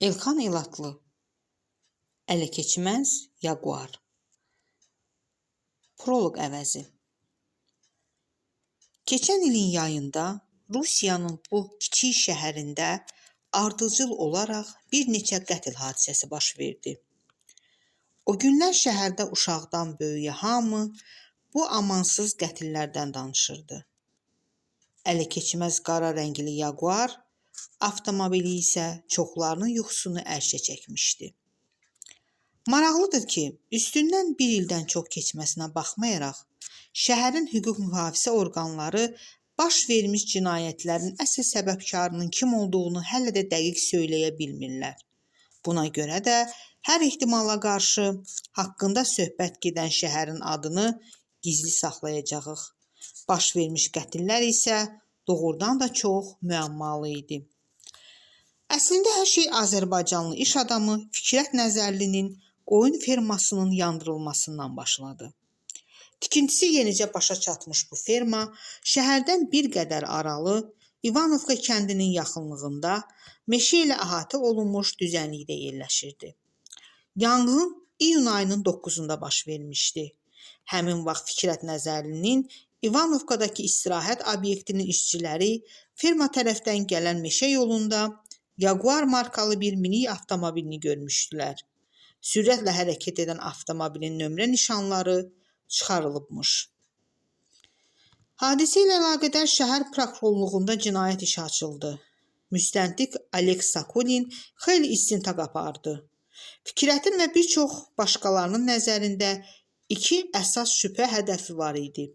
Elxan Elatlı, Ələ keçməz Yaguar. Proloq əvəzi. Keçən ilin yayında Rusiyanın bu kiçik şəhərində ardıcıl olaraq bir neçə qətl hadisəsi baş verdi. O günlər şəhərdə uşaqdan böyüyə hamı bu amansız qətillərdən danışırdı. Ələ keçməz qara rəngli Yaguar avtomobili isə çoxlarının yuxusunu ərşə çəkmişdi. Maraqlıdır ki, üstündən bir ildən çox keçməsinə baxmayaraq, şəhərin hüquq mühafizə orqanları baş vermiş cinayətlərin əsl səbəbkarının kim olduğunu hələ də dəqiq söyləyə bilmirlər. Buna görə də hər ehtimala qarşı haqqında söhbət gedən şəhərin adını gizli saxlayacağıq. Baş vermiş qətillər isə doğrudan da çox müəmmalı idi. Əslində hər şey Azərbaycanlı iş adamı Fikrət Nəzərlinin qoyun fermasının yandırılmasından başladı. Tikintisi yenicə başa çatmış bu ferma şəhərdən bir qədər aralı İvanovka kəndinin yaxınlığında meşə ilə əhatə olunmuş düzənlikdə yerləşirdi. Yanğın iyun ayının 9-da baş vermişdi. Həmin vaxt Fikrət Nəzərlinin İvanovkadakı istirahət obyektinin işçiləri ferma tərəfdən gələn meşə yolunda Yaguar markalı bir minik avtomobilini görmüşdülər. Sürətlə hərəkət edən avtomobilin nömrə nişanları çıxarılıbmış. Hadisə ilə əlaqədar şəhər prokurorluğunda cinayət işi açıldı. Müstəntiq Oleg Sokolin xeyli istintaq apardı. Fikrətin və bir çox başqalarının nəzərində iki əsas şübhə hədəfi var idi.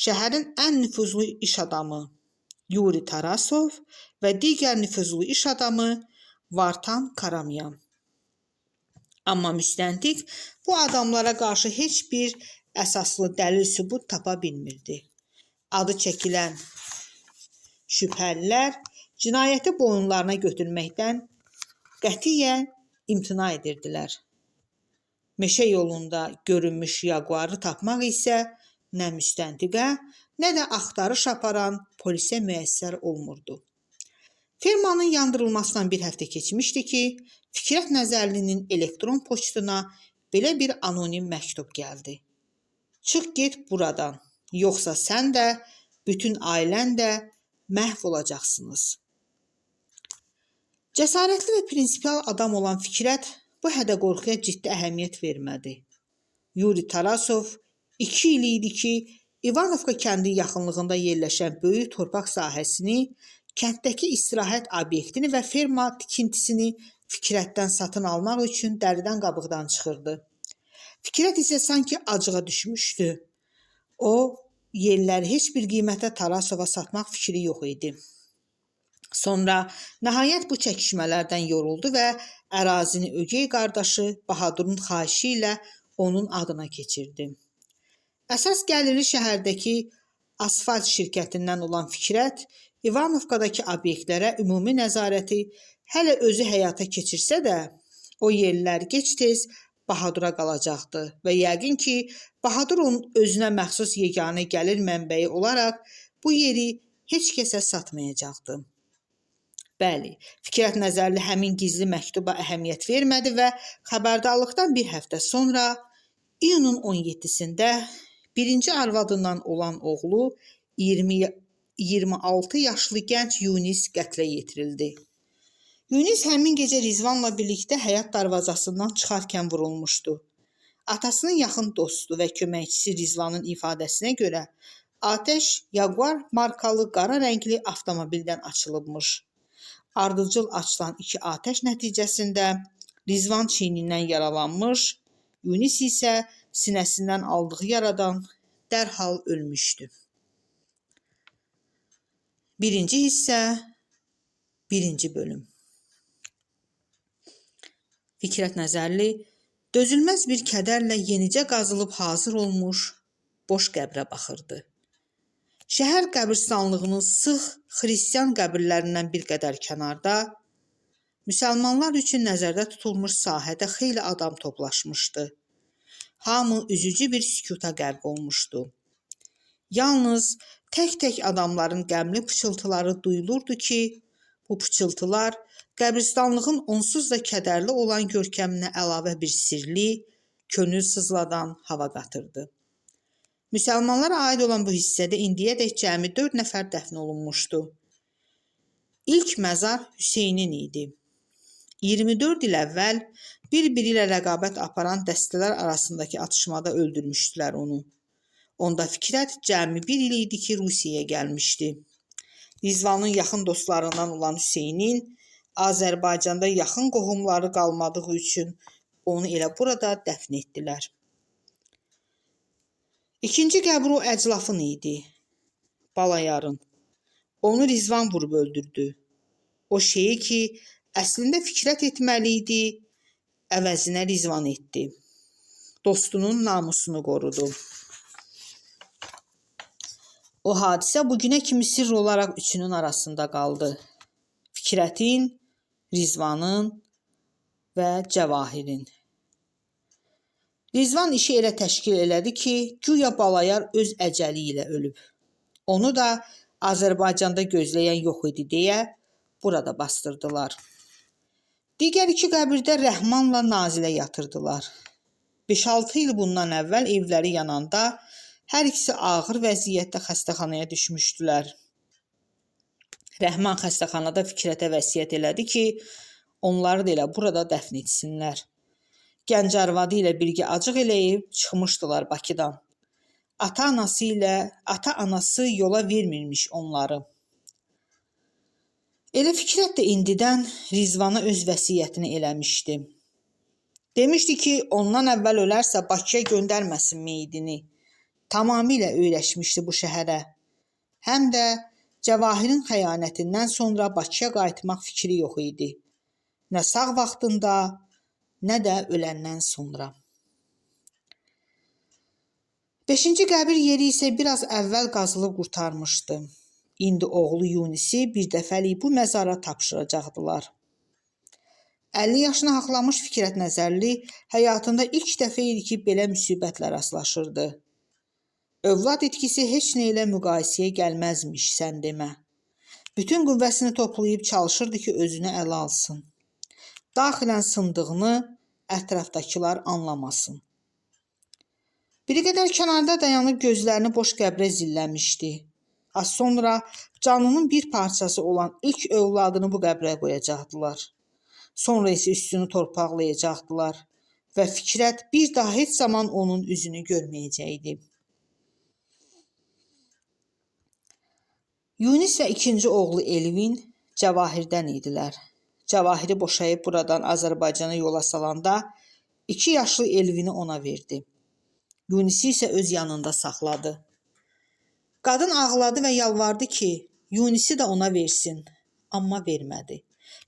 Şəhərin ən nüfuzlu iş adamı Yuri Tarasov və digər nüfuzlu iş adamı Vartan Karamyan. Amma müstəntiq bu adamlara qarşı heç bir əsaslı dəlil sübut tapa bilmirdi. Adı çəkilən şübhəlilər cinayəti boyunlarına götürməkdən qətiyyən imtina edirdilər. Meşə yolunda görünmüş Yaguarı tapmaq isə nə müstəntiqə, nə də axtarış aparan polisə müəssər olmurdu. Fermanın yandırılmasından bir həftə keçmişdi ki, Fikrət Nəzərlinin elektron poçtuna belə bir anonim məktub gəldi. Çıx get buradan, yoxsa sən də, bütün ailən də məhv olacaqsınız. Cəsarətli və prinsipial adam olan Fikrət bu hədə-qorxuya ciddi əhəmiyyət vermədi. Yuri Tarasov 2 il idi ki, İvanovka kəndi yaxınlığında yerləşən böyük torpaq sahəsini, kənddəki istirahət obyektini və ferma tikintisini Fikrətdən satın almaq üçün dəridən qabıqdan çıxırdı. Fikrət isə sanki acığa düşmüşdü. O, yerləri heç bir qiymətə Tarasova satmaq fikri yox idi. Sonra nəhayət bu çəkişmələrdən yoruldu və ərazini ögey qardaşı Bahadurun xahişi ilə onun adına keçirdi. Əsas gəliri şəhərdəki asfalt şirkətindən olan Fikrət, İvanovkadakı obyektlərə ümumi nəzarəti hələ özü həyata keçirsə də, o yerlər gec-tez Bahadura qalacaqdı və yəqin ki, Bahadur onun özünə məxsus yeganə gəlir mənbəyi olaraq bu yeri heç kəsə satmayacaqdı. Bəli, Fikrət Nəzərli həmin gizli məktuba əhəmiyyət vermədi və xəbərdarlıqdan bir həftə sonra iyunun 17-sində birinci arvadından olan oğlu 26 yaşlı gənc Yunis qətlə yetirildi. Yunis həmin gecə Rizvanla birlikdə həyat darvazasından çıxarkən vurulmuşdu. Atasının yaxın dostu və köməkçisi Rizvanın ifadəsinə görə atəş Yaguar markalı qara rəngli avtomobildən açılıbmış. Ardıcıl açılan iki atəş nəticəsində Rizvan çiynindən yaralanmış, Yunis isə sinəsindən aldığı yaradan dərhal ölmüşdü. Birinci hissə, birinci bölüm. Fikrət Nəzərli dözülməz bir kədərlə yenicə qazılıb hazır olmuş boş qəbrə baxırdı. Şəhər qəbirstanlığının sıx xristian qəbirlərindən bir qədər kənarda, müsəlmanlar üçün nəzərdə tutulmuş sahədə xeyli adam toplaşmışdı. Hamı üzücü bir sükuta qərq olmuşdu. Yalnız tək-tək adamların qəmli pıçıltıları duyulurdu ki, Bu pıçıltılar qəbristanlığın onsuz da kədərli olan görkəminə əlavə bir sirli, könül sızladan hava qatırdı. Müsəlmanlara aid olan bu hissədə indiyədək cəmi 4 nəfər dəfn olunmuşdu. İlk məzar Hüseynin idi. 24 il əvvəl bir-biri ilə rəqabət aparan dəstələr arasındakı atışmada öldürmüşdülər onu. Onda Fikrət cəmi 1 il idi ki, Rusiyaya gəlmişdi. Rizvanın yaxın dostlarından olan Hüseynin Azərbaycanda yaxın qohumları qalmadığı üçün onu elə burada dəfn etdilər. İkinci qəbr o əclafın idi, Balayarın. Onu Rizvan vurub öldürdü. O şeyi ki, əslində Fikrət etməli idi, əvəzinə Rizvan etdi. Dostunun namusunu qorudu. O hadisə bugünə kimi sirr olaraq üçünün arasında qaldı. Fikrətin, Rizvanın və Cəvahirin. Rizvan işi elə təşkil elədi ki, güya Balayar öz əcəli ilə ölüb. Onu da Azərbaycanda gözləyən yox idi deyə burada bastırdılar. Digər iki qəbirdə Rəhmanla Nazilə yatırdılar. 5-6 il bundan əvvəl evləri yananda hər ikisi ağır vəziyyətdə xəstəxanaya düşmüşdülər. Rəhman xəstəxanada Fikrətə vəsiyyət elədi ki, onları da elə burada dəfn etsinlər. Gənc arvadı ilə birgə acıq eləyib çıxmışdılar Bakıdan. Ata-anası yola vermirmiş onları. Elə Fikrət də indidən Rizvana öz vəsiyyətini eləmişdi. Demişdi ki, ondan əvvəl ölərsə Bakıya göndərməsin meyidini. Tamamilə öyrəşmişdi bu şəhərə. Həm də Cəvahirin xəyanətindən sonra Bakıya qayıtmaq fikri yox idi. Nə sağ vaxtında, nə də öləndən sonra. 5-ci qəbir yeri isə biraz əvvəl qazılıb qurtarmışdı. İndi oğlu Yunisi bir dəfəlik bu məzara tapşıracaqdılar. 50 yaşını haqlamış Fikrət Nəzərli həyatında ilk dəfə idi ki, belə müsibətlə rastlaşırdı. Övlad itkisi heç nə ilə müqayisəyə gəlməzmiş, sən demə. Bütün qüvvəsini toplayıb çalışırdı ki, özünü ələ alsın. Daxilən sındığını ətrafdakılar anlamasın. Bir qədər kənarda dayanıb gözlərini boş qəbrə zilləmişdi. Az sonra canının bir parçası olan ilk övladını bu qəbrə qoyacaqdılar. Sonra isə üstünü torpaqlayacaqdılar və Fikrət bir daha heç zaman onun üzünü görməyəcəkdi. Yunis və ikinci oğlu Elvin Cəvahirdən idilər. Cəvahiri boşayıb buradan Azərbaycana yola salanda 2 yaşlı Elvini ona verdi. Yunisi isə öz yanında saxladı. Qadın ağladı və yalvardı ki, Yunisi də ona versin, amma vermədi.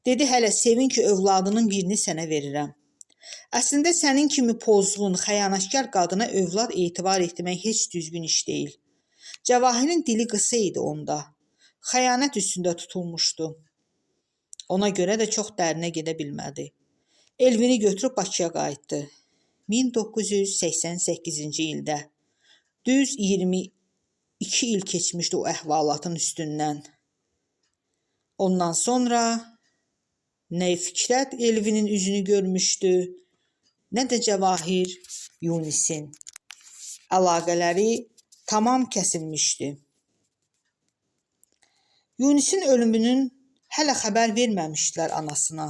Dedi, hələ sevin ki, övladının birini sənə verirəm. Əslində sənin kimi pozğun, xəyanətkar qadına övlad etibar etmək heç düzgün iş deyil. Cəvahirin dili qısa idi onda. Xəyanət üstündə tutulmuşdu. Ona görə də çox dərinə gedə bilmədi. Elvini götürüb Bakıya qayıtdı. 1988-ci ildə. Düz 22 il keçmişdi o əhvalatın üstündən. Ondan sonra nə Fikrət Elvinin üzünü görmüşdü, nə də Cəvahir Yunisin. Əlaqələri tamam kəsilmişdi. Yunisin ölümünün hələ xəbər verməmişdilər anasına.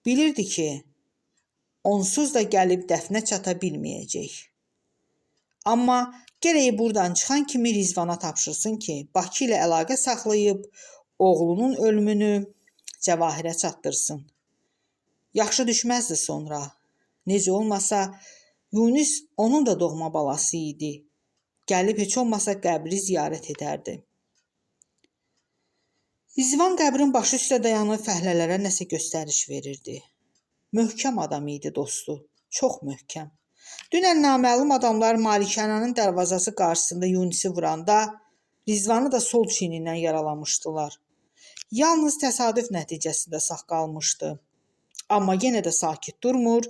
Bilirdi ki, onsuz da gəlib dəfnə çata bilməyəcək. Amma gərək buradan çıxan kimi Rizvana tapşırsın ki, Bakı ilə əlaqə saxlayıb oğlunun ölümünü Cəvahirə çatdırsın. Yaxşı düşməzdi sonra. Necə olmasa, Yunis onun da doğma balası idi. Gəlib heç olmasa qəbri ziyarət edərdi. Rizvan qəbrin başı üstə dayanıb fəhlələrə nəsə göstəriş verirdi. Möhkəm adam idi dostu, çox möhkəm. Dünən naməlum adamlar malikanənin darvazası qarşısında Yunisi vuranda Rizvanı da sol çiynindən yaralamışdılar. Yalnız təsadüf nəticəsində sağ qalmışdı. Amma yenə də sakit durmur,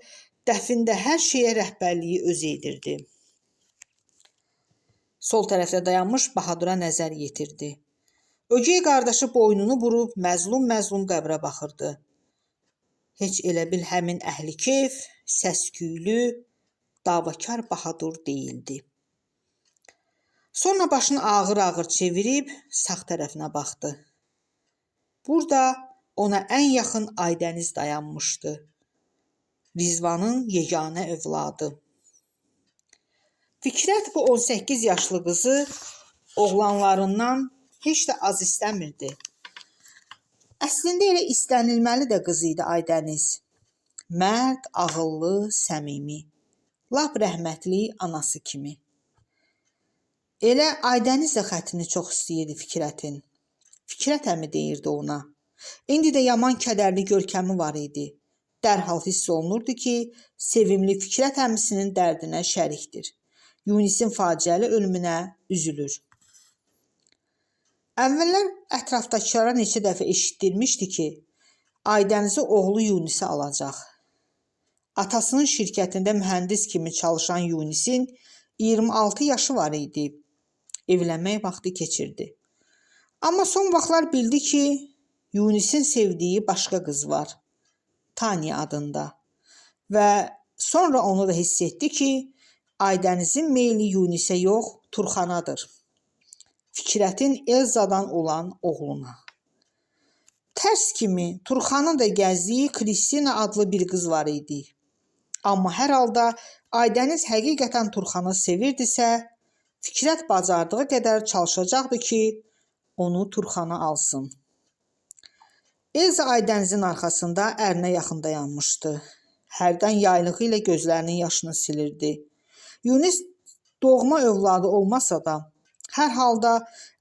dəfində hər şeyə rəhbərliyi özü edirdi. Sol tərəfdə dayanmış Bahadura nəzər yetirdi. Ögey qardaşı boynunu burub məzlum-məzlum qəbrə baxırdı. Heç elə bil həmin əhli-keyf, səsküylü, davakar Bahadur deyildi. Sonra başını ağır-ağır çevirib sağ tərəfinə baxdı. Burada ona ən yaxın Aydəniz dayanmışdı. Rizvanın yeganə övladı. Fikrət bu 18 yaşlı qızı oğlanlarından heç də az istəmirdi. Əslində elə istənilməli də qız idi Aydəniz. Mərd, ağıllı, səmimi. Lap rəhmətli anası kimi. Elə Aydəniz də xətrini çox istəyirdi Fikrətin. Fikrət əmi deyirdi ona. İndi də yaman kədərli görkəmi var idi. Dərhal hiss olunurdu ki, sevimli Fikrət əmisinin dərdinə şərikdir. Yunisin faciəli ölümünə üzülür. Əvvəllər ətrafdakılara neçə dəfə eşitdirmişdi ki, Aydənizi oğlu Yunisi alacaq. Atasının şirkətində mühəndis kimi çalışan Yunisin 26 yaşı var idi. Evlənmək vaxtı keçirdi. Amma son vaxtlar bildi ki, Yunisin sevdiyi başqa qız var. Tanya adında. Və sonra onu da hiss etdi ki, Aydənizin meyli Yunisə yox, Turxanadır. Fikrətin Elzadan olan oğluna. Tərs kimi Turxanın da gəzdiyi Kristina adlı bir qız var idi. Amma hər halda Aydəniz həqiqətən Turxanı sevirdisə, Fikrət bacardığı qədər çalışacaqdı ki, onu Turxana alsın. Elza Aydənizin arxasında ərinə yaxın dayanmışdı. Hərdən yaylığı ilə gözlərinin yaşını silirdi. Yunis doğma övladı olmasa da, hər halda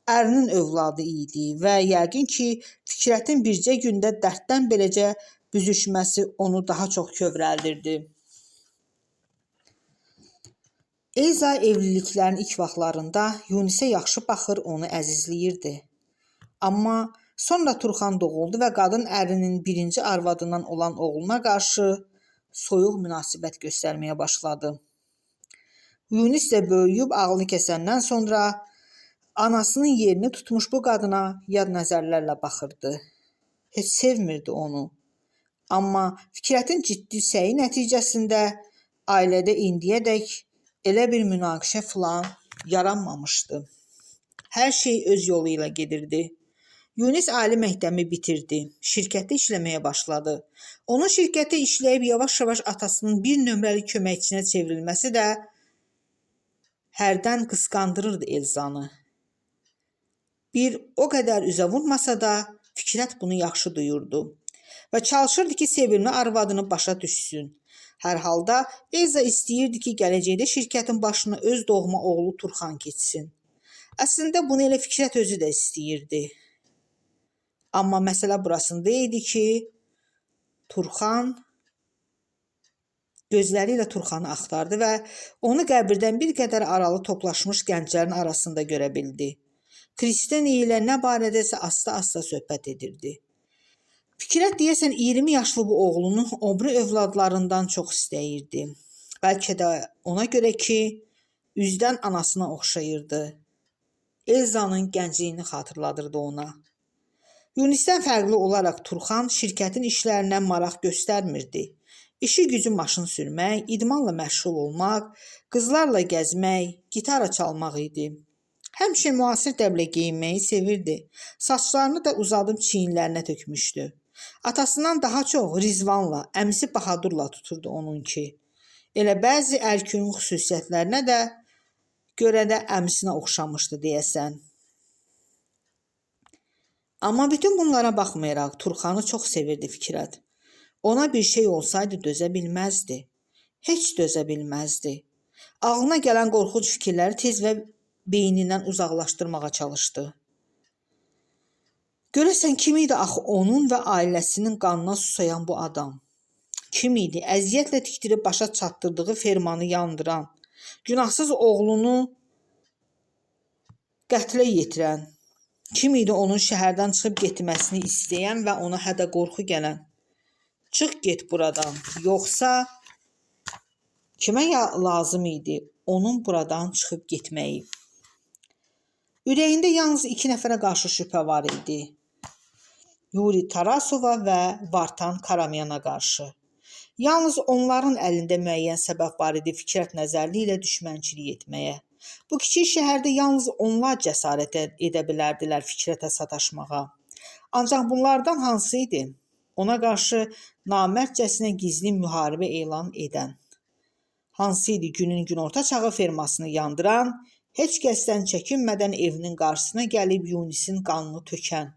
ərinin övladı idi və yəqin ki, Fikrətin bircə gündə dərddən beləcə büzüşməsi onu daha çox kövrəldirdi. Elza evliliklərin ilk vaxtlarında Yunisə yaxşı baxır, onu əzizləyirdi. Amma sonra Turxan doğuldu və qadın ərinin birinci arvadından olan oğluna qarşı soyuq münasibət göstərməyə başladı. Yunis də böyüyüb ağlını kəsəndən sonra anasının yerini tutmuş bu qadına yad nəzərlərlə baxırdı. Heç sevmirdi onu. Amma Fikrətin ciddi səyi nəticəsində ailədə indiyədək elə bir münaqişə filan yaranmamışdı. Hər şey öz yolu ilə gedirdi. Yunis ali məktəbi bitirdi. Şirkətdə işləməyə başladı. Onun şirkətdə işləyib yavaş-yavaş atasının bir nömrəli köməkçinə çevrilməsi də hərdən qısqandırırdı Elzanı. Bir o qədər üzə vurmasa da Fikrət bunu yaxşı duyurdu və çalışırdı ki, sevimli arvadını başa düşsün. Hər halda Elza istəyirdi ki, gələcəkdə şirkətin başına öz doğma oğlu Turxan keçsin. Əslində bunu elə Fikrət özü də istəyirdi. Amma məsələ burasında idi ki, Turxan gözləri ilə Turxanı axtardı və onu qəbirdən bir qədər aralı toplaşmış gənclərin arasında görə bildi. Kristina ilə nə barədəsə asta-asta söhbət edirdi. Fikrət deyəsən 20 yaşlı bu oğlunu obri övladlarından çox istəyirdi. Bəlkə də ona görə ki, üzdən anasına oxşayırdı. Elzanın gəncliyini xatırladırdı ona. Yunisdən fərqli olaraq Turxan şirkətin işlərinə maraq göstərmirdi. İşi gücü maşın sürmək, idmanla məşğul olmaq, qızlarla gəzmək, gitara çalmaq idi. Həmişə müasir dəblə geyinməyi sevirdi. Saçlarını da uzadıb çiyinlərinə tökmüşdü. Atasından daha çox Rizvanla, əmisi Bahadurla tuturdu onunki. Elə bəzi ərköyün xüsusiyyətlərinə də görə də əmisinə oxşamışdı deyəsən. Amma bütün bunlara baxmayaraq Turxanı çox sevirdi Fikrət. Ona bir şey olsaydı dözə bilməzdi. Heç dözə bilməzdi. Ağlına gələn qorxunc fikirləri tez və beynindən uzaqlaşdırmağa çalışdı. Görəsən kim idi axı onun və ailəsinin qanına susayan bu adam? Kim idi əziyyətlə tikdirib başa çatdırdığı fermanı yandıran, günahsız oğlunu qətlə yetirən? Kim idi onun şəhərdən çıxıb getməsini istəyən və ona hədə qorxu gələn? Çıx get buradan, yoxsa kimə lazım idi onun buradan çıxıb getməyi? Ürəyində yalnız 2 nəfərə qarşı şübhə var idi. Yuri Tarasova və Vartan Karamyana qarşı. Yalnız onların əlində müəyyən səbəb var idi Fikrət Nəzərli ilə düşmənçilik etməyə. Bu kiçik şəhərdə yalnız onlar cəsarət edə bilərdilər Fikrətə sataşmağa. Ancaq bunlardan hansı idi? Ona qarşı namərdcəsinə gizli müharibə elan edən. Hansı idi günün günorta çağı fermasını yandıran, heç kəsdən çəkinmədən evinin qarşısına gəlib Yunisin qanını tökən.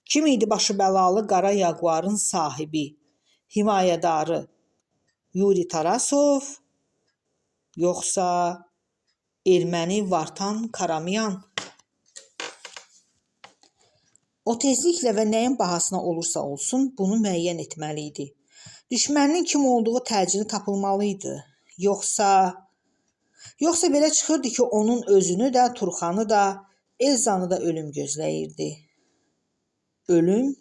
Kim idi başı bəlalı qara yaguarın sahibi, himayədarı? Yuri Tarasov, yoxsa erməni Vartan Karamyan? O tezliklə və nəyin bahasına olursa olsun bunu müəyyən etməli idi. Düşməninin kim olduğu təcili tapılmalı idi. Yoxsa belə çıxırdı ki, onun özünü də, Turxanı da, Elzanı da ölüm gözləyirdi. Ölüm?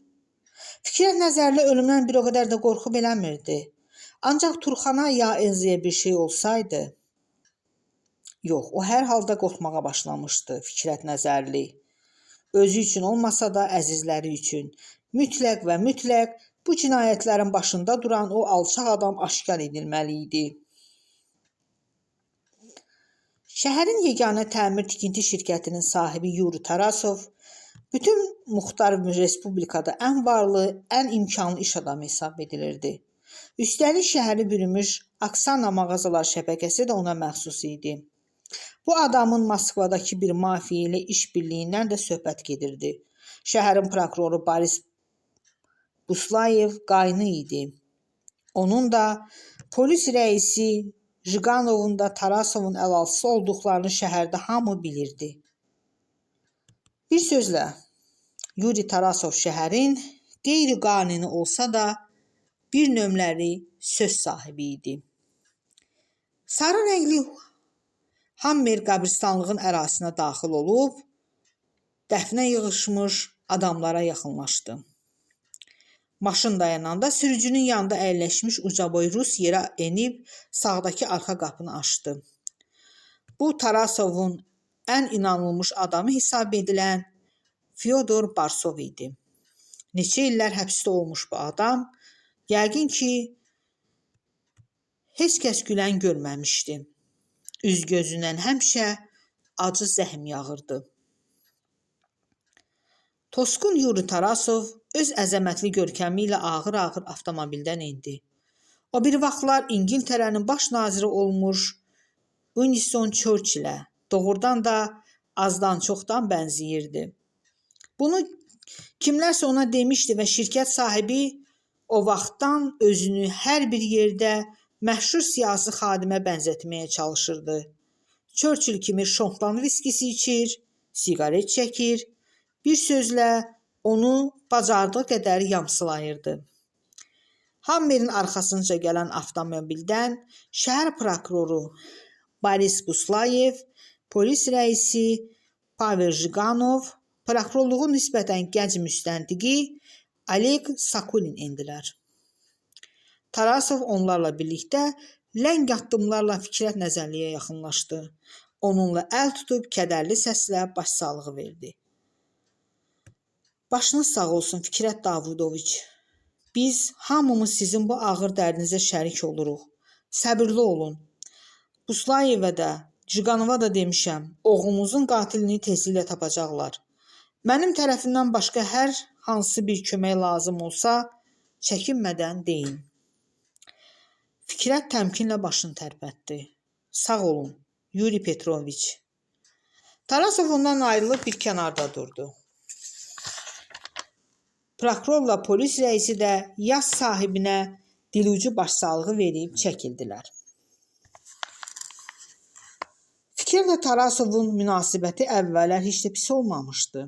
Fikrət Nəzərli ölümdən bir o qədər də qorxu eləmirdi. Ancaq Turxana ya Elzaya bir şey olsaydı... Yox, o hər halda qorxmağa başlamışdı Fikrət Nəzərli. Özü üçün olmasa da əzizləri üçün. Mütləq və mütləq bu cinayətlərin başında duran o alçaq adam aşkar edilməli idi. Şəhərin yeganə təmir-tikinti şirkətinin sahibi Yuri Tarasov bütün Muxtar Respublikada ən varlı, ən imkanlı iş adamı hesab edilirdi. Üstəlik şəhəri bürümüş Aksana mağazalar şəbəkəsi də ona məxsus idi. Bu adamın Moskvadakı bir mafiya ilə işbirliyindən də söhbət gedirdi. Şəhərin prokuroru Boris Buslayev qaynı idi. Onun da polis rəisi Jiganovun da Tarasovun əlaltısı olduqlarını şəhərdə hamı bilirdi. Bir sözlə, Yuri Tarasov şəhərin qeyri-qanuni olsa da bir nömrəli söz sahibi idi. Sarı rəngli Hammer qəbristanlığın ərazisinə daxil olub, dəfnə yığışmış adamlara yaxınlaşdı. Maşın dayananda sürücünün yanında əyləşmiş ucaboy Rus yerə enib sağdakı arxa qapını açdı. Bu Tarasovun ən inanılmış adamı hesab edilən Fyodor Barsov idi. Neçə illər həbsdə olmuş bu adam, yəqin ki, heç kəs gülən görməmişdi. Üz-gözündən həmişə acı zəhm yağırdı. Tosqun Yuri Tarasov öz əzəmətli görkəmi ilə ağır-ağır avtomobildən indi. O bir vaxtlar İngiltərənin baş naziri olmuş Winston Churchillə doğrudan da azdan çoxdan bənzəyirdi. Bunu kimlərsə ona demişdi və şirkət sahibi o vaxtdan özünü hər bir yerdə məşhur siyasi xadimə bənzətməyə çalışırdı. Churchill kimi şontlan viskisi içir, siqaret çəkir, bir sözlə onu bacardığı qədər yamsılayırdı. Hammerin arxasınca gələn avtomobildən şəhər prokuroru Boris Buslayev, polis rəisi Pavel Jiganov, prokurorluğun nisbətən gənc müstəntiqi Oleg Sakulin endilər. Tarasov onlarla birlikdə ləng addımlarla Fikrət Nəzərliyə yaxınlaşdı. Onunla əl tutub kədərli səslə başsağlığı verdi. Başınız sağ olsun Fikrət Davudoviç. Biz hamımız sizin bu ağır dərdinizə şərik oluruq. Səbirli olun. Buslayevə də, Jiganova da demişəm, oğlunuzun qatilini tezliklə tapacaqlar. Mənim tərəfimdən başqa hər hansı bir kömək lazım olsa, çəkinmədən deyin. Fikrət təmkinlə başını tərpətdi. Sağ olun, Yuri Petroviç. Tarasov ondan ayrılıb bir kənarda durdu. Prokurorla polis rəisi də yas sahibinə dilucu başsağlığı verib çəkildilər. Fikrətlə Tarasovun münasibəti əvvəllər heç də pis olmamışdı.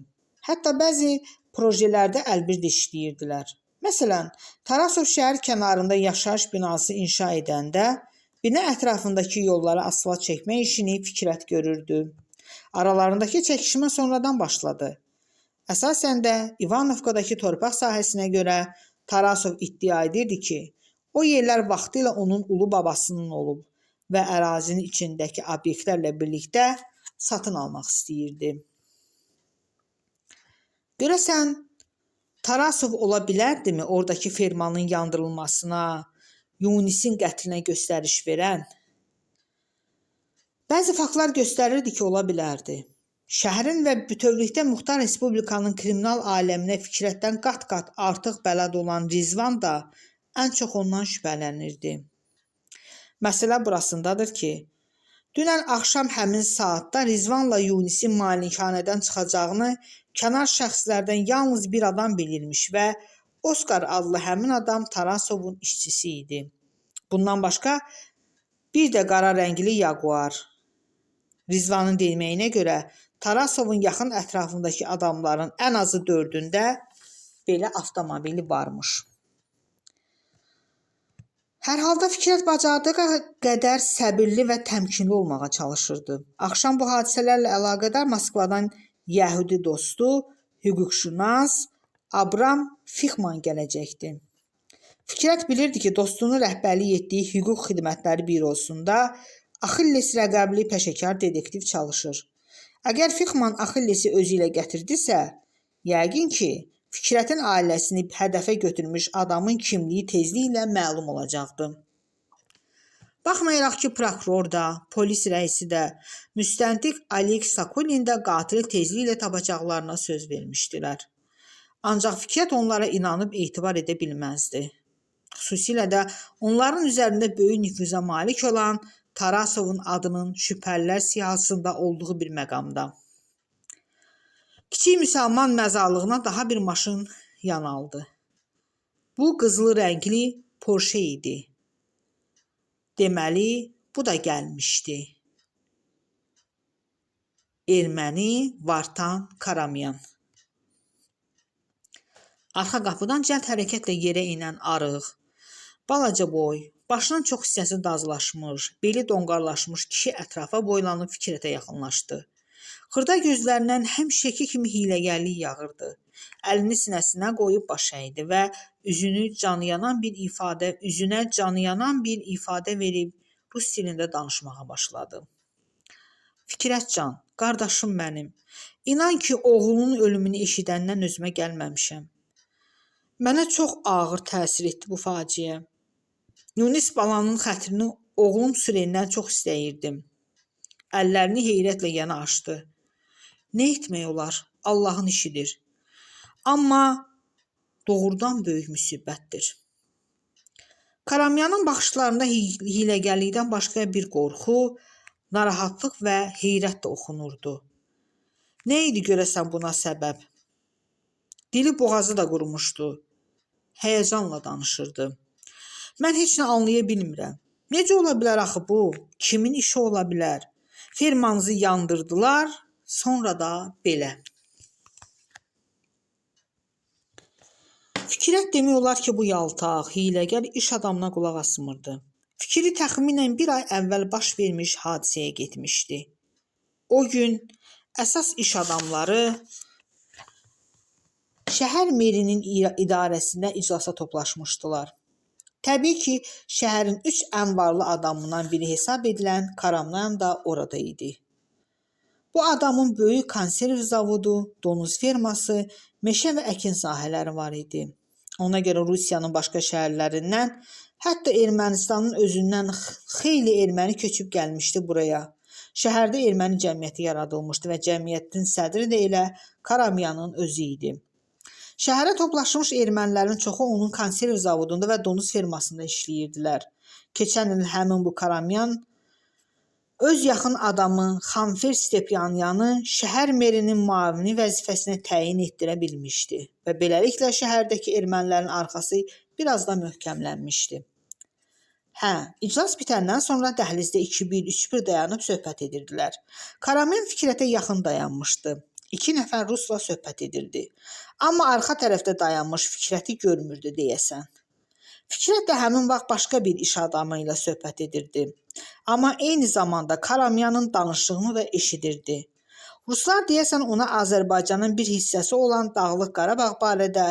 Hətta bəzi projelərdə əlbirdə işləyirdilər. Məsələn, Tarasov şəhər kənarında yaşayış binası inşa edəndə bina ətrafındakı yollara asfalt çəkmək işini Fikrət görürdü. Aralarındakı çəkişmə sonradan başladı. Əsasən də İvanovkadakı torpaq sahəsinə görə Tarasov iddia edirdi ki, o yerlər vaxtilə onun ulu babasının olub və ərazinin içindəki obyektlərlə birlikdə satın almaq istəyirdi. Görəsən Tarasov ola bilərdimi oradakı fermanın yandırılmasına, Yunisin qətlinə göstəriş verən? Bəzi faktlar göstərirdi ki, ola bilərdi. Şəhərin və bütövlükdə Muxtar Respublikanın kriminal aləminə Fikrətdən qat-qat artıq bələd olan Rizvan da ən çox ondan şübhələnirdi. Məsələ burasındadır ki, dünən axşam həmin saatda Rizvanla Yunisin malikanədən çıxacağını kənar şəxslərdən yalnız bir adam bilirmiş və Oskar adlı həmin adam Tarasovun işçisi idi. Bundan başqa bir də qara rəngli Jaguar. Rizvanın deməyinə görə Tarasovun yaxın ətrafındakı adamların ən azı 4-ündə belə avtomobili varmış. Hər halda Fikrət bacardığı qədər səbirli və təmkinli olmağa çalışırdı. Axşam bu hadisələrlə əlaqədar Moskvadan Yəhudi dostu, hüquqşünas Abram Fixman gələcəkdi. Fikrət bilirdi ki, dostunun rəhbərlik etdiyi hüquq xidmətləri bürosunda Axilles rəqəbli peşəkar detektiv çalışır. Əgər Fixman Axillesi özü ilə gətirdisə, yəqin ki, Fikrətin ailəsini hədəfə götürmüş adamın kimliyi tezliklə məlum olacaqdı. Baxmayaraq ki, prokuror da, polis rəisi də, müstəntiq Alek Sokolin də qatili tezliklə tapacaqlarına söz vermişdilər. Ancaq Fikrət onlara inanıb etibar edə bilməzdi. Xüsusilə də onların üzərində böyük nüfuza malik olan Tarasovun adının şübhəlilər siyahısında olduğu bir məqamda. Kiçik müsəlman məzarlığına daha bir maşın yanaldı. Bu qızılı rəngli Porsche idi. Deməli, bu da gəlmişdi. Erməni Vartan Karamyan. Arxa qapıdan cəld hərəkətlə yerə inən arıq, balaca boy, başının çox hissəsi dazlaşmış, beli donqarlaşmış kişi ətrafa boylanıb Fikrətə yaxınlaşdı. Xırda gözlərindən həmişəki kimi hiyləgərlik yağırdı. Əlini sinəsinə qoyub baş əydi və üzünə canıyanan bir ifadə verib rus dilində danışmağa başladı. Fikrətcan, qardaşım mənim, inan ki, oğlunun ölümünü eşidəndən özümə gəlməmişəm. Mənə çox ağır təsir etdi bu faciə. Yunis balanın xətrini oğlum Sürendən çox istəyirdim. Əllərini heyrətlə yana açdı. Nə etmək olar? Allahın işidir. Amma doğrudan böyük müsibətdir. Karamyanın baxışlarında hiyləgərlikdən başqa bir qorxu, narahatlıq və heyrət də oxunurdu. Nə idi görəsən buna səbəb? Dili boğazı da qurumuşdu. Həyəcanla danışırdı. Mən heç nə anlaya bilmirəm. Necə ola bilər axı bu? Kimin işi ola bilər? Fermanızı yandırdılar, sonra da belə. Fikrət demək olar ki, bu yaltaq, hiyləgər iş adamına qulaq asmırdı. Fikri təxminən bir ay əvvəl baş vermiş hadisəyə getmişdi. O gün əsas iş adamları şəhər merinin idarəsində iclasa toplaşmışdılar. Təbii ki, şəhərin 3 ən varlı adamından biri hesab edilən Karamyan da orada idi. Bu adamın böyük konserv zavodu, donuz ferması, meşə və əkin sahələri var idi. Ona görə Rusiyanın başqa şəhərlərindən, hətta Ermənistanın özündən xeyli erməni köçüb gəlmişdi buraya. Şəhərdə erməni cəmiyyəti yaradılmışdı və cəmiyyətin sədri də elə Karamyanın özü idi. Şəhərə toplaşmış ermənilərin çoxu onun konserv zavodunda və donuz fermasında işləyirdilər. Keçən il həmin bu Karamyan öz yaxın adamı Xanfer Stepyanyanı şəhər merinin müavini vəzifəsinə təyin etdirə bilmişdi və beləliklə şəhərdəki ermənilərin arxası biraz da möhkəmlənmişdi. İclas bitəndən sonra dəhlizdə 2-1-3-1 dayanıb söhbət edirdilər. Karamyan Fikrətə yaxın dayanmışdı. 2 nəfər rusla söhbət edirdi. Amma arxa tərəfdə dayanmış Fikrəti görmürdü deyəsən. Fikrət də həmin vaxt başqa bir iş adamı ilə söhbət edirdi. Amma eyni zamanda Karamyanın danışdığını da eşidirdi. Ruslar deyəsən ona Azərbaycanın bir hissəsi olan Dağlıq Qarabağ barədə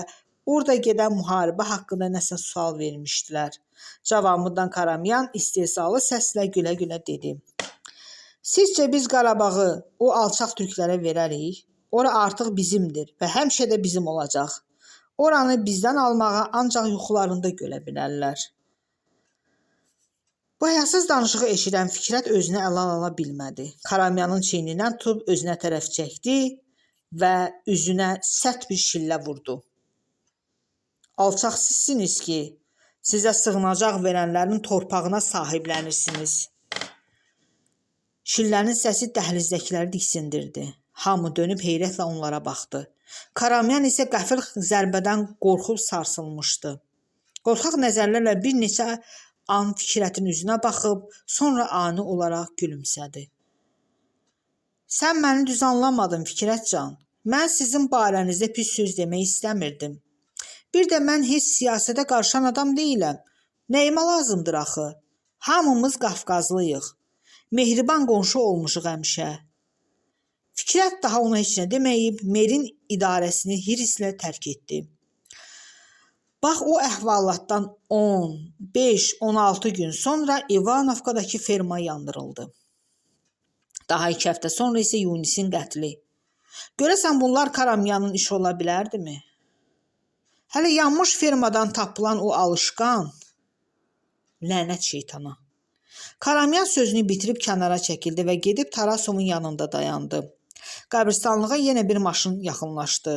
orada gedən müharibə haqqında nəsə sual vermişdilər. Cavabından Karamyan istehzalı səslə gülə-gülə dedi. Sizcə biz Qarabağı o alçaq türklərə verərik? Ora artıq bizimdir və həmişə də bizim olacaq. Oranı bizdən almağa ancaq yuxularında görə bilərlər. Bu həyasız danışığı eşidən Fikrət özünü ələ ala bilmədi. Karamyanın çiynindən tutub özünə tərəf çəkdi və üzünə sərt bir şillə vurdu. Alçaq sizsiniz ki, sizə sığınacaq verənlərin torpağına sahiblənirsiniz. Şillənin səsi dəhlizdəkiləri diksindirdi. Hamı dönüb heyrətlə onlara baxdı. Karamyan isə qəfil zərbədən qorxub sarsılmışdı. Qorxaq nəzərlərlə bir neçə an Fikrətin üzünə baxıb, sonra ani olaraq gülümsədi. Sən məni düz anlamadın Fikrətcan. Mən sizin barənizdə pis söz demək istəmirdim. Bir də mən heç siyasətə qarışan adam deyiləm. Nəyimə lazımdır axı? Hamımız Qafqazlıyıq. Mehriban qonşu olmuşuq həmişə. Fikrət daha ona heç nə deməyib, Merin idarəsini hirslə tərk etdi. Bax, o əhvalatdan 10, 5, 16 gün sonra İvanovkadakı ferma yandırıldı. Daha 2 həftə sonra isə Yunisin qətli. Görəsən bunlar Karamyanın işi ola bilərdimi? Hələ yanmış fermadan tapılan o alışqan, lənət şeytana. Karamyan sözünü bitirib kənara çəkildi və gedib Tarasovun yanında dayandı. Qəbristanlığa yenə bir maşın yaxınlaşdı.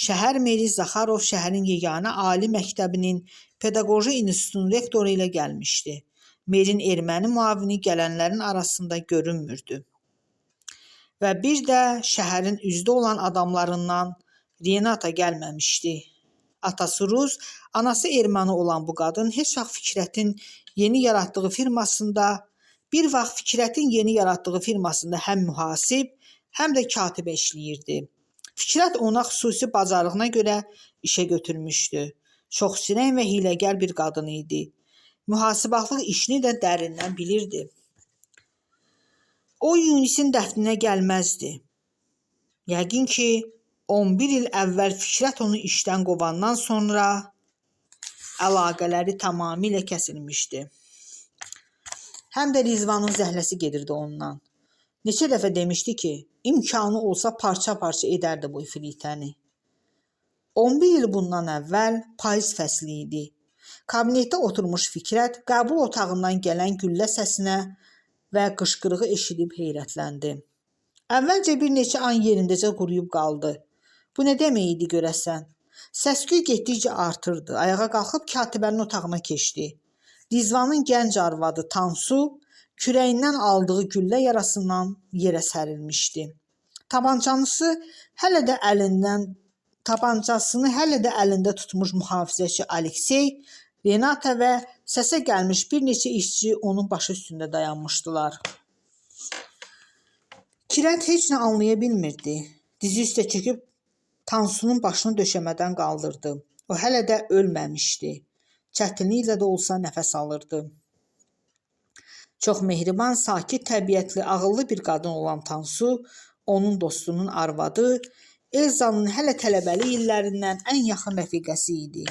Şəhər meri Zaxarov şəhərin yeganə ali məktəbinin pedaqoji institutunun rektoru ilə gəlmişdi. Merin erməni müavini gələnlərin arasında görünmürdü. Və bir də şəhərin üzdə olan adamlarından Renata gəlməmişdi. Atası Rus, anası erməni olan bu qadın heç vaxt Fikrətin yeni yaratdığı firmasında həm mühasib, həm də katibə işləyirdi. Fikrət ona xüsusi bacarığına görə işə götürmüşdü. Çox sirən və hiləgər bir qadın idi. Mühasibatlıq işini də dərindən bilirdi. O Yunisin dəfninə gəlməzdi. Yəqin ki, 11 il əvvəl Fikrət onu işdən qovandan sonra əlaqələri tamamilə kəsilmişdi. Həm də Rizvanın zəhləsi gedirdi ondan. Neçə dəfə demişdi ki, imkanı olsa parça-parça edərdi bu ifritəni. 11 il bundan əvvəl payız fəsli idi. Kabinetdə oturmuş Fikrət qəbul otağından gələn güllə səsinə və qışqırığı eşidib heyrətləndi. Əvvəlcə bir neçə an yerindəcə quruyub qaldı. Bu nə demək idi görəsən? Səsküy getdikcə artırdı. Ayağa qalxıb katibənin otağına keçdi. Rizvanın gənc arvadı Tansu kürəyindən aldığı güllə yarasından yerə sərilmişdi. Tapancasını hələ də əlində tutmuş mühafizəçi Aleksey, Renata və səsə gəlmiş bir neçə işçi onun başı üstündə dayanmışdılar. Fikrət heç nə anlaya bilmirdi. Dizi üstə çöküb Tansunun başını döşəmədən qaldırdı. O hələ də ölməmişdi. Çətinliklə də olsa nəfəs alırdı. Çox mehriban, sakit təbiətli, ağıllı bir qadın olan Tansu, onun dostunun arvadı, Elzanın hələ tələbəli illərindən ən yaxın rəfiqəsi idi.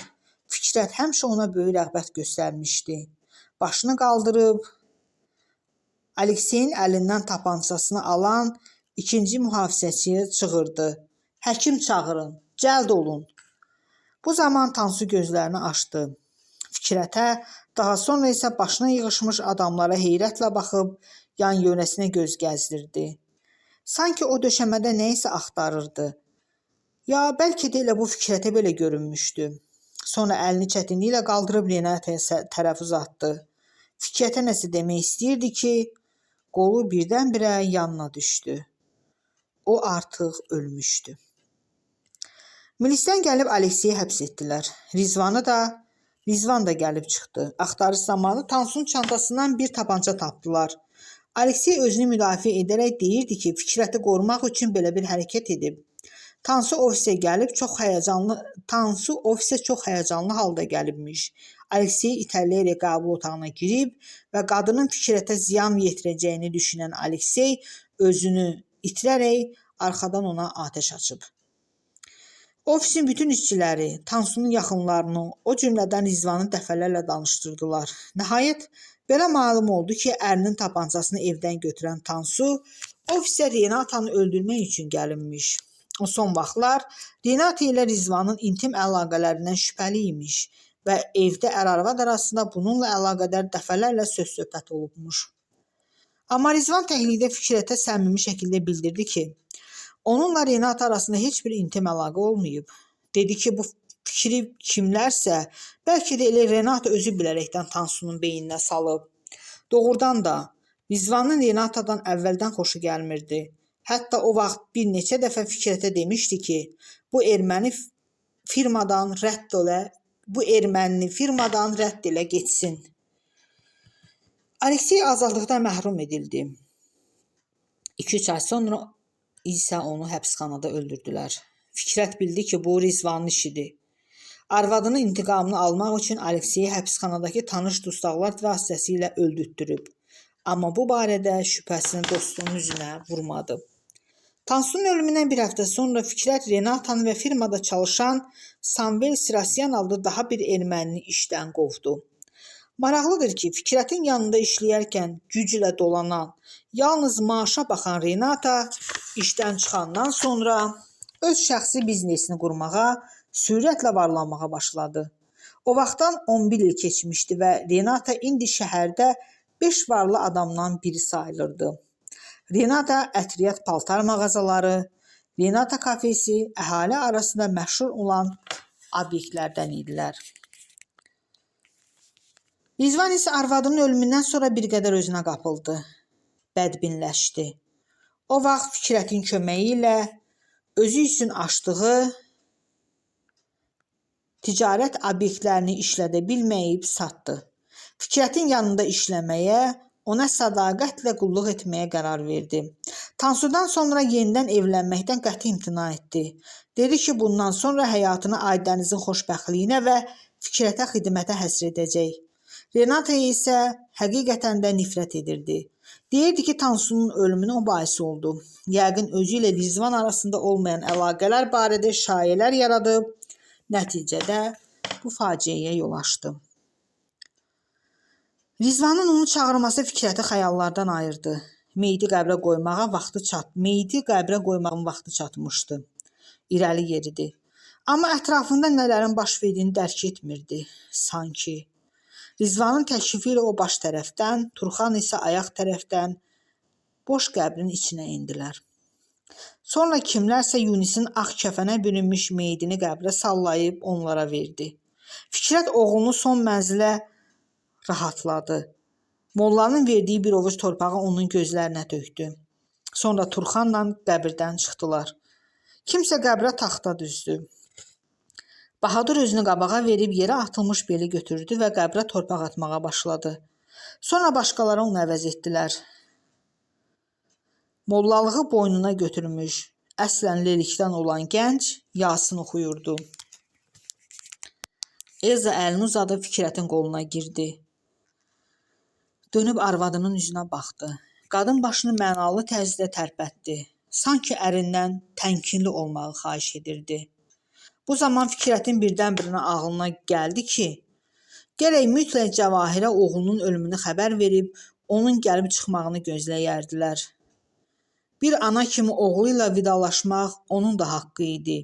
Fikrət həmişə ona böyük rəğbət göstərmişdi. Başını qaldırıb, Alekseyin əlindən tapancasını alan ikinci mühafizəçiyə çığırdı. Həkim çağırın, cəld olun. Bu zaman Tansu gözlərini açdı. Fikrətə, daha sonra isə başına yığışmış adamlara heyrətlə baxıb, yan yönəsinə göz gəzdirdi. Sanki o döşəmədə nə isə axtarırdı. Ya bəlkə də elə bu Fikrətə belə görünmüşdü. Sonra əlini çətinliklə qaldırıb Renataya tərəf uzatdı. Fikrətə nəsə demək istəyirdi ki, qolu birdən-birə yanına düşdü. O artıq ölmüşdü. Milisdən gəlib Alekseyi həbs etdilər. Rizvan da gəlib çıxdı. Axtarış zamanı Tansunun çantasından bir tapanca tapdılar. Aleksey özünü müdafiə edərək deyirdi ki, Fikrəti qorumaq üçün belə bir hərəkət edib. Tansu ofisə çox həyəcanlı halda gəlibmiş. Aleksey itələyərək qəbul otağına girib və qadının Fikrətə ziyan yetirəcəyini düşünən Aleksey özünü itirərək arxadan ona atəş açıb. Ofisin bütün işçiləri, Tansunun yaxınlarını, o cümlədən Rizvanı dəfələrlə danışdırdılar. Nəhayət, belə məlum oldu ki, ərinin tapancasını evdən götürən Tansu ofisə Renatanı öldürmək üçün gəlinmiş. Son vaxtlar Renata ilə Rizvanın intim əlaqələrindən şübhəli imiş və evdə ər-arvad arasında bununla əlaqədar dəfələrlə söz-söhbət olubmuş. Amma Rizvan təklikdə Fikrətə səmimi şəkildə bildirdi ki, onunla Renata arasında heç bir intim əlaqə olmayıb. Dedi ki, bu fikri kimlərsə, bəlkə də elə Renata özü bilərəkdən Tansu'nun beyninə salıb. Doğrudan da Rizvanın Renatadan əvvəldən xoşu gəlmirdi. Hətta o vaxt bir neçə dəfə Fikrətə demişdi ki, bu erməni firmadan rədd elə getsin. Aleksey azadlıqdan məhrum edildi. 2-3 ay sonra isə onu həbsxanada öldürdülər. Fikrət bildi ki, bu Rizvanın işidir. Arvadının intiqamını almaq üçün Alekseyi həbsxanadakı tanış dustaqlar vasitəsilə öldürtdürüb. Amma bu barədə şübhəsini dostunun üzünə vurmadı. Tansu'nun ölümündən bir həftə sonra Fikrət Renatanı və firmada çalışan Samvel Sirasyan adlı daha bir ermənini işdən qovdu. Maraqlıdır ki, Fikrətin yanında işləyərkən güclə dolanan, yalnız maaşa baxan Renata işdən çıxandan sonra öz şəxsi biznesini qurmağa, sürətlə varlanmağa başladı. O vaxtdan 11 il keçmişdi və Renata indi şəhərdə 5 varlı adamdan biri sayılırdı. Renata ətriyyat paltar mağazaları, Renata kafesi əhali arasında məşhur olan obyektlərdən idilər. Rizvan isə arvadının ölümündən sonra bir qədər özünə qapıldı, bədbinləşdi. O vaxt Fikrətin köməyi ilə özü üçün açdığı ticarət obyektlərini işlədə bilməyib satdı. Fikrətin yanında işləməyə, ona sədaqətlə qulluq etməyə qərar verdi. Tansu'dan sonra yenidən evlənməkdən qəti imtina etdi. Dedi ki, bundan sonra həyatını Aydənizin xoşbəxtliyinə və Fikrətə xidmətə həsr edəcək. Renata isə həqiqətən də nifrət edirdi. Deyirdi ki, Tansu'nun ölümünə o bais oldu. Yəqin özü ilə Rizvan arasında olmayan əlaqələr barədə şayələr yaradıb, nəticədə bu faciəyə yol açdı. Rizvanın onu çağırması Fikrəti xəyallardan ayırdı. Meyidi qəbrə qoymağın vaxtı çatmışdı. İrəli yeridi. Amma ətrafında nələrin baş verdiyini dərk etmirdi. Sanki. Rizvanın təklifi ilə o baş tərəfdən, Turxan isə ayaq tərəfdən boş qəbrin içinə indilər. Sonra kimlərsə Yunisin ağ kəfənə bürünmüş meyidini qəbrə sallayıb onlara verdi. Fikrət oğlunu son mənzilə rahatladı. Mollanın verdiyi bir ovuc torpağı onun gözlərinə tökdü. Sonra Turxanla qəbirdən çıxdılar. Kimsə qəbrə taxta düzdü. Bahadur özünü qabağa verib yerə atılmış beli götürdü və qəbrə torpaq atmağa başladı. Sonra başqaları onu əvəz etdilər. Mollalığı boynuna götürmüş, əslən lelikdən olan gənc Yasin oxuyurdu. Elza əlini uzadıb Fikrətin qoluna girdi. Dönüb arvadının üzünə baxdı. Qadın başını mənalı tərzdə tərpətdi. Sanki ərindən təmkinli olmağı xahiş edirdi. Bu zaman Fikrətin birdən-birinə ağlına gəldi ki, gərək mütləq Cəvahirə oğlunun ölümünü xəbər verib, onun gəlib çıxmağını gözləyərdilər. Bir ana kimi oğlu ilə vidalaşmaq onun da haqqı idi.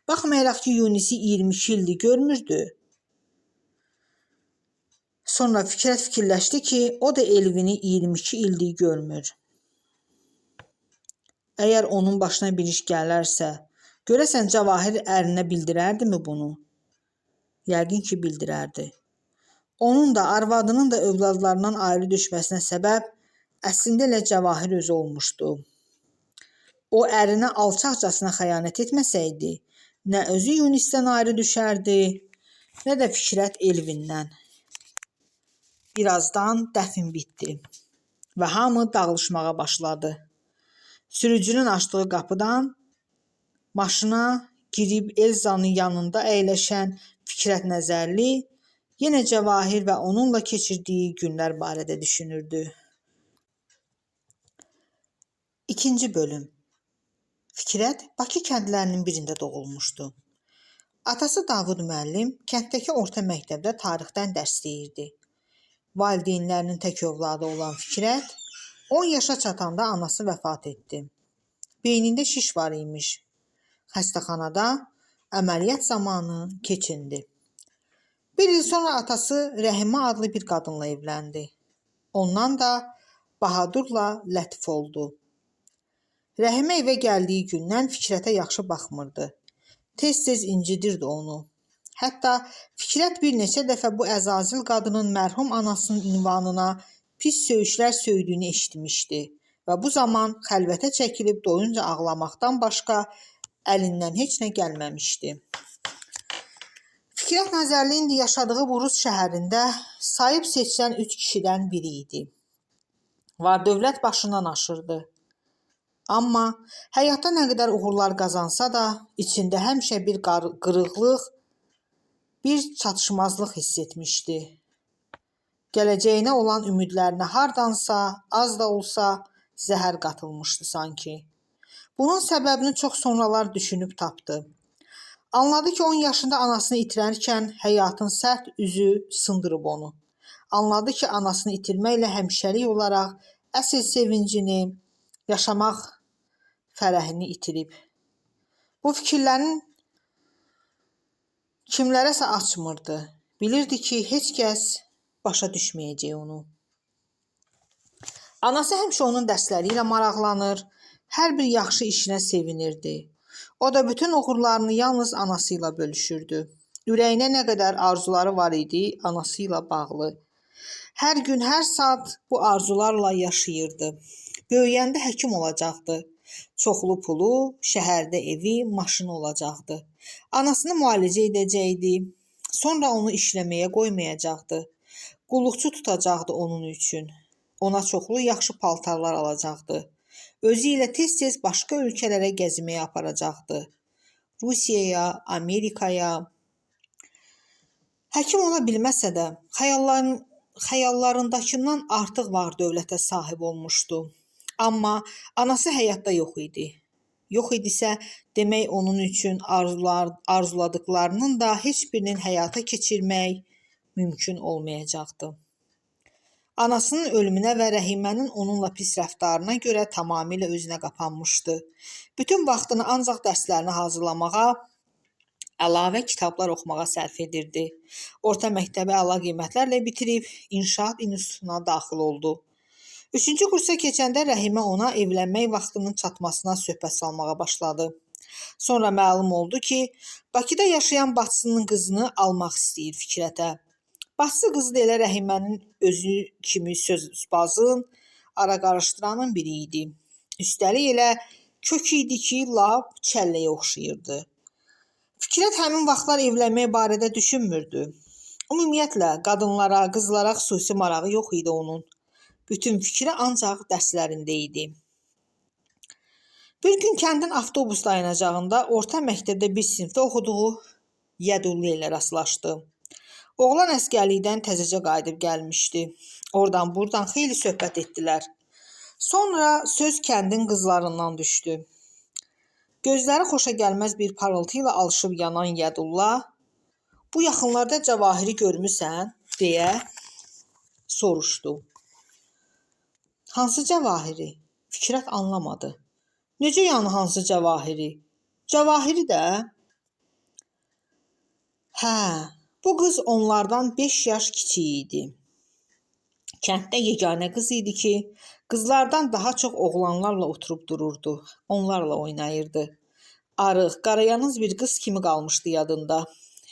Baxmayaraq ki, Yunisi 22 ildir görmürdü. Sonra Fikrət fikirləşdi ki, o da Elvini 22 ildir görmür. Əgər onun başına bir iş gələrsə, görəsən Cəvahir ərinə bildirərdimi bunu? Yəqin ki, bildirərdi. Onun da, arvadının da övladlarından ayrı düşməsinə səbəb əslində elə Cəvahir özü olmuşdu. O ərinə alçaqcasına xəyanət etməsəydi, nə özü Yunisdən ayrı düşərdi, nə də Fikrət Elvindən. Birazdan dəfn bitdi və hamı dağılışmağa başladı. Sürücünün açdığı qapıdan maşına girib Elzanın yanında əyləşən Fikrət Nəzərli yenə Cəvahir və onunla keçirdiyi günlər barədə düşünürdü. 2-ci bölüm. Fikrət Bakı kəndlərinin birində doğulmuşdu. Atası Davud müəllim kənddəki orta məktəbdə tarixdən dərs deyirdi. Valideynlərinin tək övladı olan Fikrət 10 yaşa çatanda anası vəfat etdi. Beynində şiş var imiş. xəstəxanada əməliyyat zamanı keçindi. Bir il sonra atası Rəhimə adlı bir qadınla evləndi. Ondan da Bahadurla Lətif oldu. Rəhimə evə gəldiyi gündən Fikrətə yaxşı baxmırdı. Tez-tez incidirdi onu. Hətta Fikrət bir neçə dəfə bu əzazil qadının mərhum anasının ünvanına pis söyüşlər söydüyünü eşitmişdi və bu zaman xəlvətə çəkilib doyunca ağlamaqdan başqa əlindən heç nə gəlməmişdi. Fikrət Nəzərli indi yaşadığı bu Rus şəhərində sayıb seçilən 3 kişidən biri idi. Var-dövlət başından aşırdı. Amma həyatda nə qədər uğurlar qazansa da, içində həmişə bir qırıqlıq, bir çatışmazlıq hiss etmişdi. Gələcəyinə olan ümidlərinə hardansa, az da olsa zəhər qatılmışdı sanki. Bunun səbəbini çox sonralar düşünüb tapdı. Anladı ki, 10 yaşında anasını itirərkən həyatın sərt üzü sındırıb onu. Anladı ki, anasını itirməklə həmişəlik olaraq əsl sevincini, yaşamaq fərəhini itirib. Bu fikirlərin kimlərəsə açmırdı. Bilirdi ki, heç kəs başa düşməyəcək onu. Anası həmişə onun dərsləri ilə maraqlanır, hər bir yaxşı işinə sevinirdi. O da bütün uğurlarını yalnız anası ilə bölüşürdü. Ürəyinə nə qədər arzuları var idi, anası ilə bağlı. Hər gün, hər saat bu arzularla yaşayırdı. Böyüyəndə həkim olacaqdı. Çoxlu pulu, şəhərdə evi, maşını olacaqdı. Anasını müalicə edəcəkdi. Sonra onu işləməyə qoymayacaqdı. Qulluqçu tutacaqdı onun üçün. Ona çoxlu yaxşı paltarlar alacaqdı. Özü ilə tez-tez başqa ölkələrə gəzməyə aparacaqdı. Rusiyaya, Amerikaya. Həkim ola bilməsə də, xəyallarındakından artıq var-dövlətə sahib olmuşdu. Amma anası həyatda yox idi. Yox idisə, demək onun üçün arzuladıqlarının da heç birinin həyata keçirmək mümkün olmayacaqdı. Anasının ölümünə və Rəhimənin onunla pis rəftarına görə tamamilə özünə qapanmışdı. Bütün vaxtını ancaq dərslərini hazırlamağa, əlavə kitablar oxumağa sərf edirdi. Orta məktəbi əla qiymətlərlə bitirib, İnşaat İnstitutuna daxil oldu. 3-cü kursa keçəndə Rəhimə ona evlənmək vaxtının çatmasına söhbət salmağa başladı. Sonra məlum oldu ki, Bakıda yaşayan bacısının qızını almaq istəyir Fikrətə. Bacısı qızı da elə Rəhimənin özü kimi sözbazın, ara qarışdıranın biri idi. Üstəlik elə kök idi ki, lap çəlləyə oxşayırdı. Fikrət həmin vaxtlar evlənmək barədə düşünmürdü. Ümumiyyətlə, qadınlara, qızlara xüsusi marağı yox idi onun. Bütün fikri ancaq dərslərində idi. Bir gün kəndin avtobus dayanacağında orta məktəbdə bir sinifdə oxuduğu Yədulli ilə rastlaşdı. Oğlan əsgərlikdən təzəcə qayıdıb gəlmişdi. Oradan-buradan xeyli söhbət etdilər. Sonra söz kəndin qızlarından düşdü. Gözləri xoşagəlməz bir parıltı ilə alışıb yanan Yədulla, "Bu yaxınlarda Cavahiri görmüsən?" deyə soruşdu. "Hansı Cavahiri?" Fikrət anlamadı. "Necə yəni hansı Cavahiri?" "Cavahiri də?" "Hə." Bu qız onlardan 5 yaş kiçik idi. Kənddə yeganə qız idi ki, qızlardan daha çox oğlanlarla oturub dururdu, onlarla oynayırdı. Arıq, qarayanız bir qız kimi qalmışdı yadında.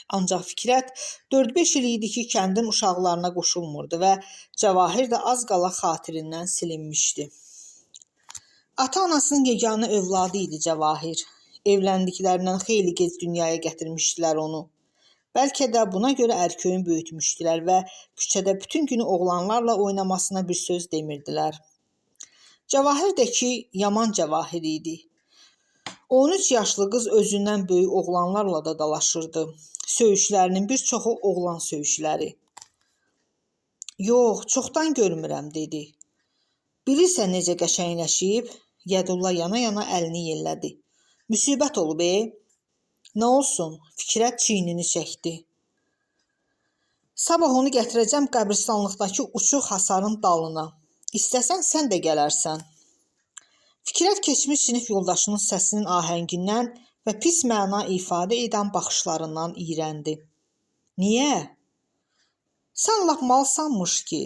Ancaq Fikrət 4-5 il idi ki, kəndin uşaqlarına qoşulmurdu və Cavahir də az qala xatirindən silinmişdi. Ata-anasının yeganə övladı idi Cavahir. Evləndiklərindən xeyli gec dünyaya gətirmişdilər onu. Bəlkə də buna görə ərköyün böyütmüşdülər və küçədə bütün günü oğlanlarla oynamasına bir söz demirdilər. Cavahir də ki, yaman Cavahir idi. 13 yaşlı qız özündən böyük oğlanlarla da dalaşırdı. Söyüşlərinin bir çoxu oğlan söyüşləri. "Yox, çoxdan görmürəm," dedi. "Bilirsən necə qəşəngləşib?" Yədulla yana-yana əlini yellədi. "Müsibət olub, Nə olsun?" Fikrət çiynini çəkdi. "Sabah onu gətirəcəm qəbristanlıqdakı uçuq hasarın dalına. İstəsən sən də gələrsən." Fikrət keçmiş sinif yoldaşının səsinin ahəngindən və pis məna ifadə edən baxışlarından iyrəndi. Niyə? Sən lap malsanmış ki,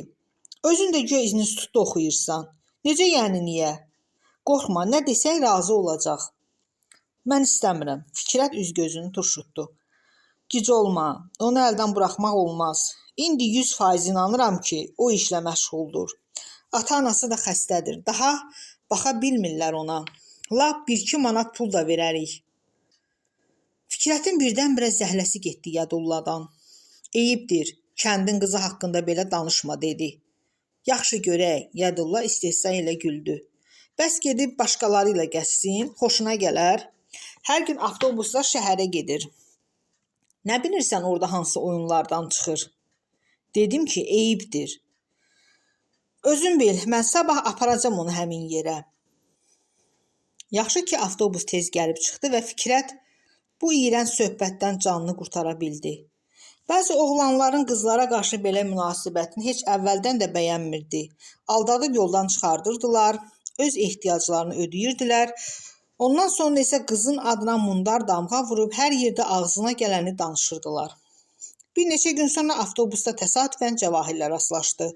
özün də göy institutda oxuyursan. Necə yəni niyə? Qorxma, nə desək razı olacaq. Mən istəmirəm. Fikrət üz-gözünü turşutdu. Gic olma, onu əldən buraxmaq olmaz. İndi 100% inanıram ki, o işlə məşğuldur. Ata-anası da xəstədir. Daha baxa bilmirlər ona. Lap 1-2 manat pul da verərik. Fikrətin birdən-birə zəhləsi getdi Yadulladan. Eyibdir, kəndin qızı haqqında belə danışma, dedi. Yaxşı görək, Yadulla istehza ilə güldü. Bəs gedib başqaları ilə gəzsin, xoşuna gələr. Hər gün avtobusla şəhərə gedir. Nə bilirsən orada hansı oyunlardan çıxır? Dedim ki, eyibdir. Özün bil, mən sabah aparacam onu həmin yerə. Yaxşı ki, avtobus tez gəlib çıxdı və Fikrət bu iyrənc söhbətdən canını qurtara bildi. Bəzi oğlanların qızlara qarşı belə münasibətini heç əvvəldən də bəyənmirdi. Aldadıb yoldan çıxardırdılar, öz ehtiyaclarını ödəyirdilər. Ondan sonra isə qızın adına mundar damğa vurub hər yerdə ağzına gələni danışırdılar. Bir neçə gün sonra avtobusda təsadüfən Cəvahirlə rastlaşdı.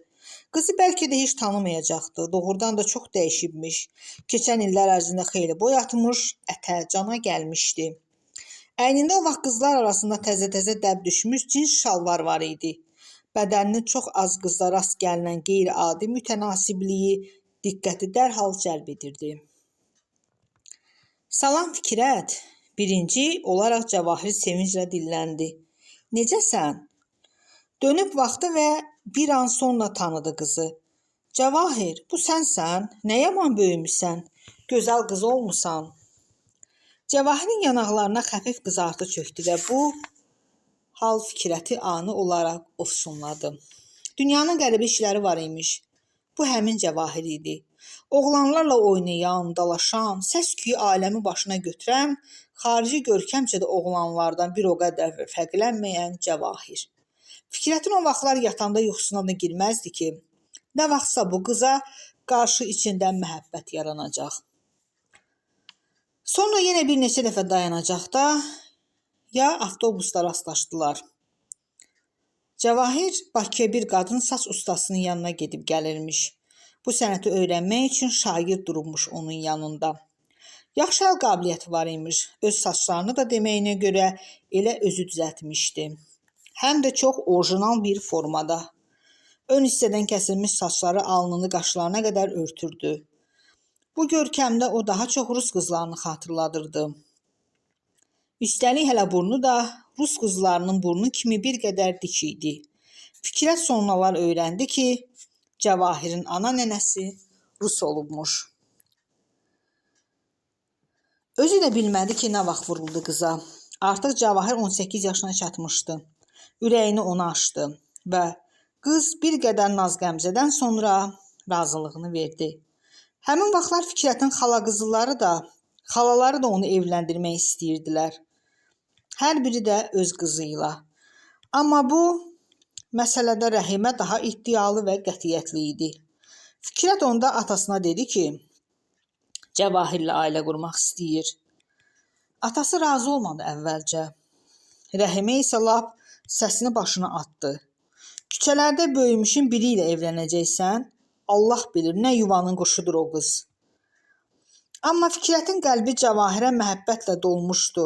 Qızı bəlkə də heç tanımayacaqdı. Doğrudan da çox dəyişibmiş. Keçən illər ərzində xeyli boy atmış, ətə, cana gəlmişdi. Əynində o vaxt qızlar arasında təzə-təzə dəb düşmüş cins şalvar var idi. Bədənini çox az qızla rast gəlinən qeyri-adi mütənasibliyi diqqəti dərhal cəlb edirdi. Salam Fikrət, birinci olaraq Cəvahir sevinclə dilləndi. Necəsən? Dönüb baxdı və bir an sonra tanıdı qızı. Cəvahir, bu sənsən? Nə yaman böyümüsən? Gözəl qız olmusan. Cəvahirin yanaqlarına xəfif qızartı çökdü və bu hal Fikrəti ani olaraq ofsunladı. Dünyanın qəribə işləri var imiş. Bu həmin Cəvahir idi. Oğlanlarla oynayan, dalaşan, səs-küyü aləmi başına götürən, xarici görkəmcə də oğlanlardan bir o qədər fərqlənməyən Cəvahir. Fikrətin o vaxtlar yatanda yuxusuna da girməzdi ki, nə vaxtsa bu qıza qarşı içindən məhəbbət yaranacaq. Sonra yenə bir neçə dəfə dayanacaqda ya avtobusda rastlaşdılar. Cəvahir Bakıya bir qadın saç ustasının yanına gedib gəlirmiş. Bu sənəti öyrənmək üçün şagird durmuş onun yanında. Yaxşı əl qabiliyyəti var imiş. Öz saçlarını da deməyinə görə elə özü düzəltmişdi. Həm də çox orijinal bir formada. Ön hissədən kəsilmiş saçları alnını qaşlarına qədər örtürdü. Bu görkəmdə o daha çox rus qızlarını xatırladırdı. Üstəlik hələ burnu da rus qızlarının burnu kimi bir qədər dik idi. Fikrət sonralar öyrəndi ki, Cəvahirin ana nənəsi rus olubmuş. Özü də bilmədi ki, nə vaxt vuruldu qıza. Artıq Cəvahir 18 yaşına çatmışdı. Ürəyini ona açdı və qız bir qədər naz-qəmzədən sonra razılığını verdi. Həmin vaxtlar Fikrətin xalaları da onu evləndirmək istəyirdilər. Hər biri də öz qızı ilə. Amma bu məsələdə Rəhimə daha iddialı və qətiyyətli idi. Fikrət onda atasına dedi ki, Cəvahirlə ailə qurmaq istəyir. Atası razı olmadı əvvəlcə. Rəhimə isə lap səsini başına atdı. Küçələrdə böyümüşün biri ilə evlənəcəksən, Allah bilir nə yuvanın quşudur o qız. Amma Fikrətin qəlbi Cəvahirə məhəbbətlə dolmuşdu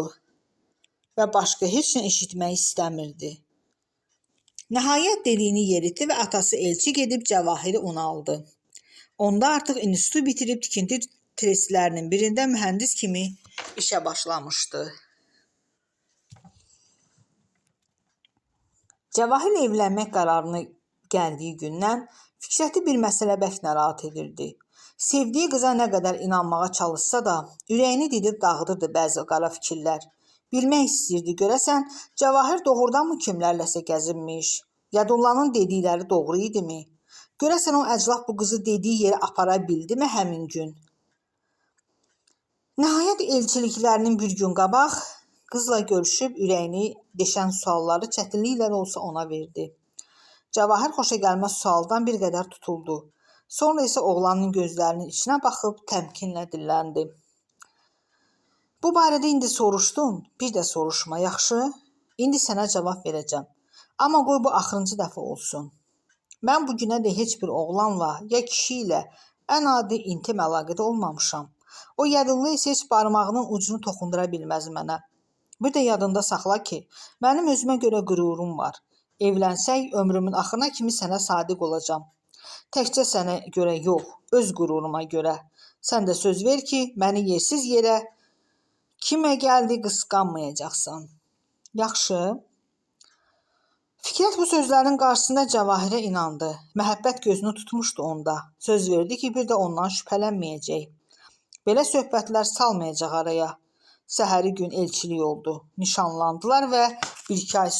və başqa heç nə eşitmək istəmirdi. Nəhayət dediyini yeritdi və atası elçi gedib Cəvahiri ona aldı. Onda artıq institutu bitirib tikinti trestlərinin birində mühəndis kimi işə başlamışdı. Cəvahir evlənmək qərarına gəldiyi gündən Fikrəti bir məsələ bərk narahat edirdi. Sevdiyi qıza nə qədər inanmağa çalışsa da, ürəyini didib dağıdırdı bəzi qara fikirlər. Bilmək istəyirdi, görəsən Cəvahir doğrudanmı kimlərləsə gəzinmiş? Yadullanın dedikləri doğru idimi? Görəsən o əclaf bu qızı dediyi yerə apara bildimi həmin gün? Nəhayət elçiliklərinin bir gün qabaq qızla görüşüb ürəyini deşən sualları çətinliklə də olsa ona verdi. Cəvahir xoşagəlməz sualdan bir qədər tutuldu. Sonra isə oğlanın gözlərinin içinə baxıb təmkinlə dilləndi. Bu barədə indi soruşdun, bir də soruşma, yaxşı? İndi sənə cavab verəcəm. Amma qoy bu axırıncı dəfə olsun. Mən bu günədək heç bir oğlanla ya kişi ilə ən adi intim əlaqədə olmamışam. O yadımlı isə heç barmağının ucunu toxundura bilməz mənə. Bir də yadında saxla ki, mənim özümə görə qürurum var. Evlənsək ömrümün axırına kimi sənə sadiq olacam. Təkcə sənə görə yox, öz qüruruma görə. Sən də söz ver ki, məni yersiz yerə kimə gəldi qısqanmayacaqsan. Yaxşı? Fikrət bu sözlərin qarşısında Cəvahirə inandı. Məhəbbət gözünü tutmuşdu onda. Söz verdi ki, bir də ondan şübhələnməyəcək. Belə söhbətlər salmayacaq araya. Səhəri gün elçilik oldu. Nişanlandılar və bir-iki ay